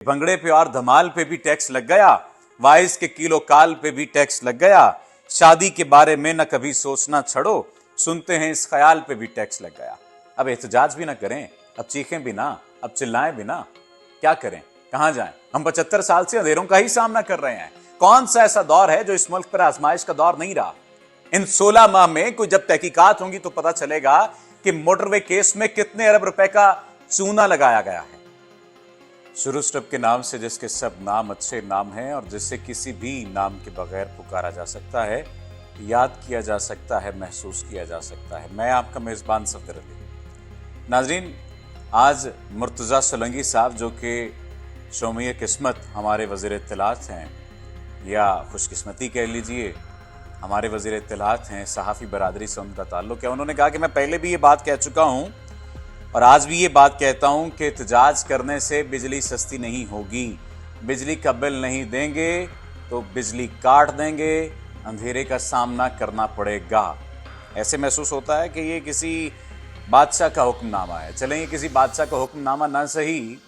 भंगड़े पे और धमाल पे भी टैक्स लग गया, वाइस के किलो काल पे भी टैक्स लग गया, शादी के बारे में न कभी सोचना छड़ो, सुनते हैं इस ख्याल पे भी टैक्स लग गया। अब एहतजाज भी ना करें, अब चीखें भी ना, अब चिल्लाएं भी ना, क्या करें, कहां जाएं? हम 75 साल से अंधेरों का ही सामना कर रहे हैं। कौन सा ऐसा दौर है जो इस मुल्क पर आजमाइश का दौर नहीं रहा? इन 16 माह में कोई जब तहकीकात होंगी तो पता चलेगा कि मोटरवे केस में कितने अरब रुपए का चूना लगाया गया है। शुरू स्टब के नाम से जिसके सब नाम अच्छे नाम हैं और जिसे किसी भी नाम के बगैर पुकारा जा सकता है, याद किया जा सकता है, महसूस किया जा सकता है। मैं आपका मेजबान सफदर अली। नाजरीन, आज मुर्तज़ा सोलंकी साहब जो कि शोमिय किस्मत हमारे वज़ीर इत्तलात हैं, या खुशकिस्मती कह लीजिए, हमारे वज़ीर इत्तलात हैं, सहाफ़ी बरादरी से उनका ताल्लुक़ है। उन्होंने कहा कि मैं पहले भी ये बात कह चुका हूँ और आज भी ये बात कहता हूं कि एहतजाज करने से बिजली सस्ती नहीं होगी। बिजली का बिल नहीं देंगे तो बिजली काट देंगे, अंधेरे का सामना करना पड़ेगा। ऐसे महसूस होता है कि ये किसी बादशाह का हुक्मनामा है। चलें, ये किसी बादशाह का हुक्मनामा ना सही,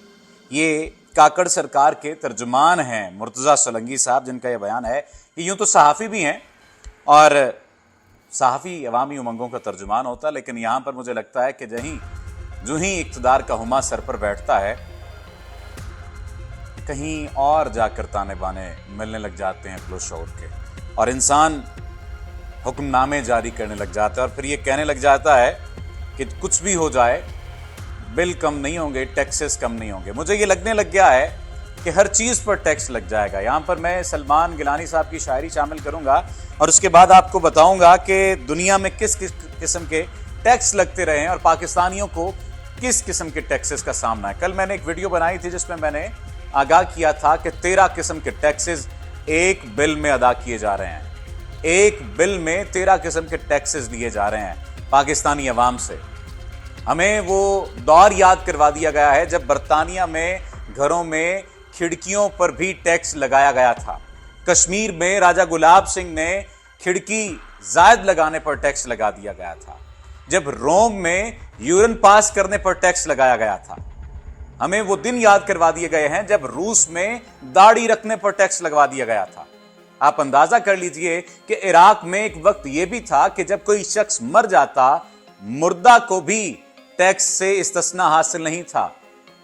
ये काकड़ सरकार के तर्जुमान हैं मुर्तज़ा सोलंकी साहब, जिनका ये बयान है कि यूं तो सहाफ़ी भी हैं और सहाफ़ी अवामी उमंगों का तर्जुमान होता, लेकिन यहाँ पर मुझे लगता है कि जो ही इक़्तिदार का हुमा सर पर बैठता है, कहीं और जाकर ताने बाने मिलने लग जाते हैं अक्ल शऊर के, और इंसान हुक्मनामे जारी करने लग जाता है और फिर ये कहने लग जाता है कि कुछ भी हो जाए बिल कम नहीं होंगे, टैक्सेस कम नहीं होंगे। मुझे ये लगने लग गया है कि हर चीज़ पर टैक्स लग जाएगा। यहाँ पर मैं सलमान गिलानी साहब की शायरी शामिल करूँगा और उसके बाद आपको बताऊँगा कि दुनिया में किस किस किस्म के टैक्स लगते रहे हैं और पाकिस्तानियों को किस किस्म के टैक्सेस का सामना है। कल मैंने एक वीडियो बनाई थी जिसमें मैंने आगाह किया था कि 13 किस्म के टैक्सेस एक बिल में अदा किए जा रहे हैं। एक बिल में 13 किस्म के टैक्सेस लिए जा रहे हैं पाकिस्तानी अवाम से। हमें वो दौर याद करवा दिया गया है जब बरतानिया में घरों में खिड़कियों पर भी टैक्स लगाया गया था। कश्मीर में राजा गुलाब सिंह ने खिड़की जायद लगाने पर टैक्स लगा दिया गया था। जब रोम में यूरिन पास करने पर टैक्स लगाया गया था। हमें वो दिन याद करवा दिए गए हैं जब रूस में दाढ़ी रखने पर टैक्स लगवा दिया गया था। आप अंदाजा कर लीजिए कि इराक में एक वक्त यह भी था कि जब कोई शख्स मर जाता, मुर्दा को भी टैक्स से इस्तिस्ना हासिल नहीं था।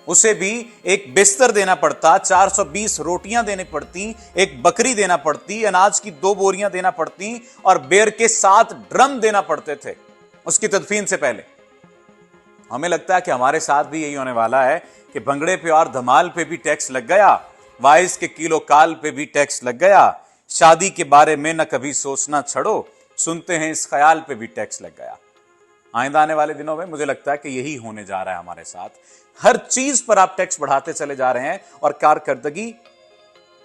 उसे भी एक बिस्तर देना पड़ता, 420 रोटियां देनी पड़ती, एक बकरी देना पड़ती, अनाज की 2 बोरियां देना पड़ती और बेर के 7 ड्रम देना पड़ते थे उसकी तदफीन से पहले। हमें लगता है कि हमारे साथ भी यही होने वाला है कि भंगड़े पे और धमाल पे भी टैक्स लग गया, वाइस के किलो काल पे भी टैक्स लग गया, शादी के बारे में न कभी सोचना छड़ो, सुनते हैं इस ख्याल पे भी टैक्स लग गया। आइंदा आने वाले दिनों में मुझे लगता है कि यही होने जा रहा है हमारे साथ। हर चीज पर आप टैक्स बढ़ाते चले जा रहे हैं और कारकर्दगी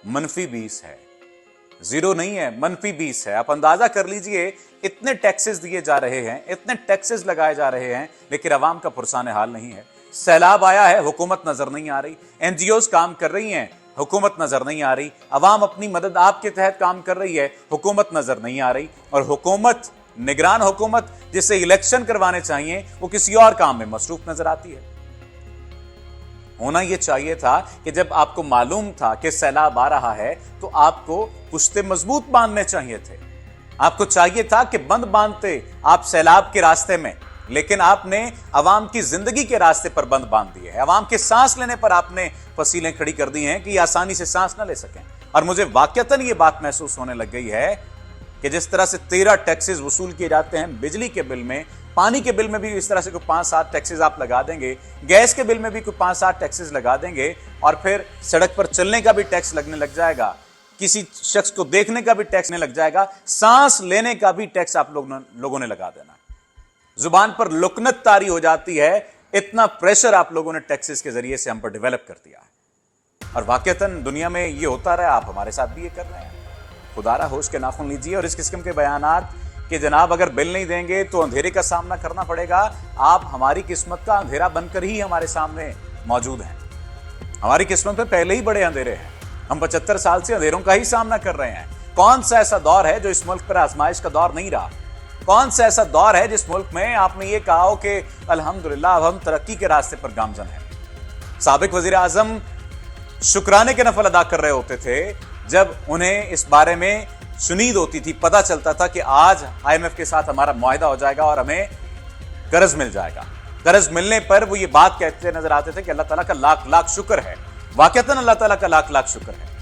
-20 है, 0 नहीं है, -20 है। आप अंदाजा कर लीजिए, इतने टैक्सेस दिए जा रहे हैं, इतने टैक्सेस लगाए जा रहे हैं, लेकिन अवाम का पुरसाने हाल नहीं है। सैलाब आया है, हुकूमत नजर नहीं आ रही, एनजीओज काम कर रही हैं, हुकूमत नजर नहीं आ रही, अवाम अपनी मदद आपके तहत काम कर रही है, हुकूमत नजर नहीं आ रही, और हुकूमत, निगरान हुकूमत जिसे इलेक्शन करवाने चाहिए, वो किसी और काम में मसरूफ नजर आती है। होना यह चाहिए था कि जब आपको मालूम था कि सैलाब आ रहा है तो आपको पुश्ते मजबूत बांधने चाहिए थे। आपको चाहिए था कि बंद बांधते आप सैलाब के रास्ते में, लेकिन आपने अवाम की जिंदगी के रास्ते पर बंद बांध दिए है। अवाम के सांस लेने पर आपने फसीलें खड़ी कर दी हैं कि आसानी से सांस न ले सकें। और मुझे वाकईतन ये बात महसूस होने लग गई है कि जिस तरह से 13 टैक्सेस वसूल किए जाते हैं बिजली के बिल में, पानी के बिल में भी इस तरह से कोई 5-7 टैक्सेस आप लगा देंगे, गैस के बिल में भी कोई 5-7 टैक्सेस लगा देंगे, और फिर सड़क पर चलने का भी टैक्स लगने लग जाएगा, किसी शख्स को देखने का भी टैक्स नहीं लग जाएगा, सांस लेने का भी टैक्स आप लोगों ने लगा देना। जुबान पर लुकनत तारी हो जाती है, इतना प्रेशर आप लोगों ने टैक्सेस के जरिए से हम पर डेवलप कर दिया है। और वाकईतन दुनिया में ये होता रहा, आप हमारे साथ भी ये कर रहे हैं। खुदारा होश के नाखून लीजिए और इस किस्म के बयानात कि जनाब अगर बिल नहीं देंगे तो अंधेरे का सामना करना पड़ेगा, आप हमारी किस्मत का अंधेरा बनकर ही हमारे सामने मौजूद हैं। हमारी किस्मत में पहले ही बड़े अंधेरे हैं। हम 75 साल से अंधेरों का ही सामना कर रहे हैं। कौन सा ऐसा दौर है जो इस मुल्क पर आजमाइश का दौर नहीं रहा? कौन सा ऐसा दौर है जिस मुल्क में आपने ये कहा हो कि अल्हम्दुलिल्लाह अब हम तरक्की के रास्ते पर गामजन हैं? साबिक वजीर आजम शुक्राने के नफल अदा कर रहे होते थे जब उन्हें इस बारे में शुनीद होती थी, पता चलता था कि आज IMF के साथ हमारा मुआहिदा हो जाएगा और हमें कर्ज मिल जाएगा। कर्ज मिलने पर वो ये बात कहते नजर आते थे कि अल्लाह ताला का लाख लाख शुक्र है। वाकईतन अल्लाह ताला का लाख लाख शुक्र है।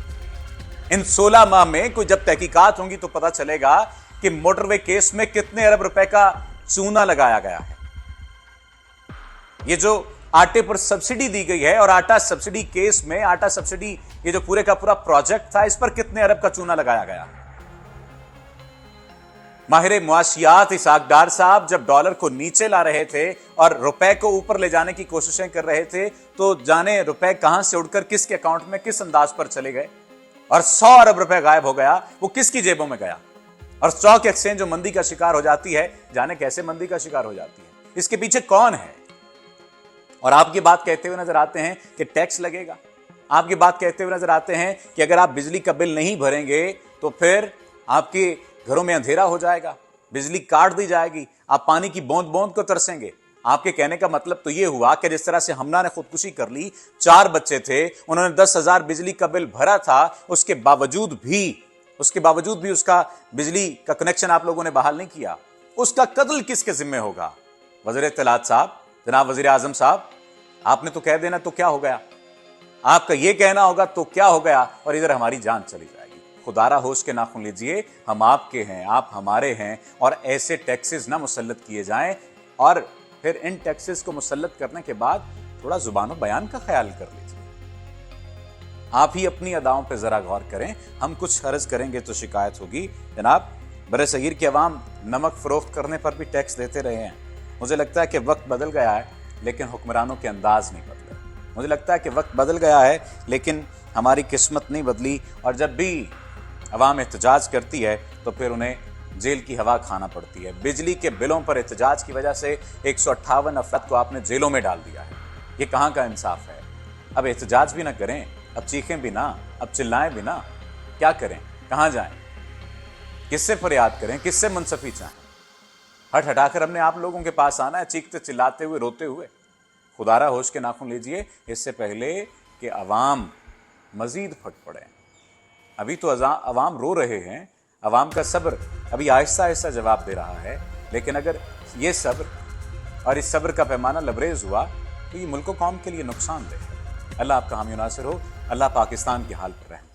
इन 16 माह में कोई जब तहकीकात होंगी तो पता चलेगा कि मोटरवे केस में कितने अरब रुपए का चूना लगाया गया है। ये जो आटे पर सब्सिडी दी गई है और आटा सब्सिडी केस में, आटा सब्सिडी ये जो पूरे का पूरा प्रोजेक्ट था, इस पर कितने अरब का चूना लगाया गया। माहिर मुआशियात इसहाक डार साहब जब डॉलर को नीचे ला रहे थे और रुपए को ऊपर ले जाने की कोशिशें कर रहे थे, तो जाने रुपए कहां से उड़कर किसके अकाउंट में किस अंदाज पर चले गए और 100 अरब रुपए गायब हो गया। वो किसकी जेबों में गया। और स्टॉक एक्सचेंज जो मंदी का शिकार हो जाती है, जाने कैसे मंदी का शिकार हो जाती है, इसके पीछे कौन है। और आप ये बात कहते हुए नजर आते हैं कि टैक्स लगेगा। आप ये बात कहते हुए नजर आते हैं कि अगर आप बिजली का बिल नहीं भरेंगे तो फिर आपके घरों में अंधेरा हो जाएगा, बिजली काट दी जाएगी, आप पानी की बूंद बूंद को तरसेंगे। आपके कहने का मतलब तो यह हुआ कि जिस तरह से हमना ने खुदकुशी कर ली, 4 बच्चे थे, उन्होंने 10,000 बिजली का बिल भरा था, उसके बावजूद भी उसका बिजली का कनेक्शन आप लोगों ने बहाल नहीं किया। उसका कत्ल किसके जिम्मे होगा। वज़ीर इत्तलात साहब, जनाब वज़ीर आज़म साहब, आपने तो कह देना तो क्या हो गया, आपका यह कहना होगा तो क्या हो गया, और इधर हमारी जान चली जाएगी। खुदारा होश के नाखून लीजिए, हम आपके हैं, आप हमारे हैं, और ऐसे टैक्सेस ना मुसल्लत किए जाएं। और फिर इन टैक्सेस को मुसल्लत करने के बाद थोड़ा जुबान बयान का ख्याल कर लीजिए। आप ही अपनी अदाओं पे जरा गौर करें। हम कुछ अर्ज करेंगे तो शिकायत होगी। जनाब, बरसगीर की अवाम नमक फरोख्त करने पर भी टैक्स देते रहे हैं। मुझे लगता है कि वक्त बदल गया है, लेकिन हुक्मरानों के अंदाज नहीं बदले। मुझे लगता है कि वक्त बदल गया है, लेकिन हमारी किस्मत नहीं बदली। और जब भी अवाम एहतजाज करती है तो फिर उन्हें जेल की हवा खाना पड़ती है। बिजली के बिलों पर एहतजाज की वजह से 158 अफराद को आपने जेलों में डाल दिया है। ये कहाँ का इंसाफ है। अब एहतजाज भी ना करें, अब चीखें भी ना, अब चिल्लाएं भी ना, क्या करें, कहाँ जाएं, किससे फरियाद करें, किससे मुंसफी चाहें। हट हटाकर हमने आप लोगों के पास आना है, चीखते चिल्लाते हुए, रोते हुए। खुदारा होश के नाखून लीजिए, इससे पहले कि अवाम मजीद फट पड़े। अभी तो अवाम रो रहे हैं, अवाम का सब्र अभी आहिस्ता आहिस्ता जवाब दे रहा है। लेकिन अगर ये सब्र और इस सब्र का पैमाना लबरेज हुआ तो ये मुल्क कौम के लिए नुकसानदेह है। अल्लाह आपका हामी नासिर हो। अल्लाह पाकिस्तान की हाल पर रहम।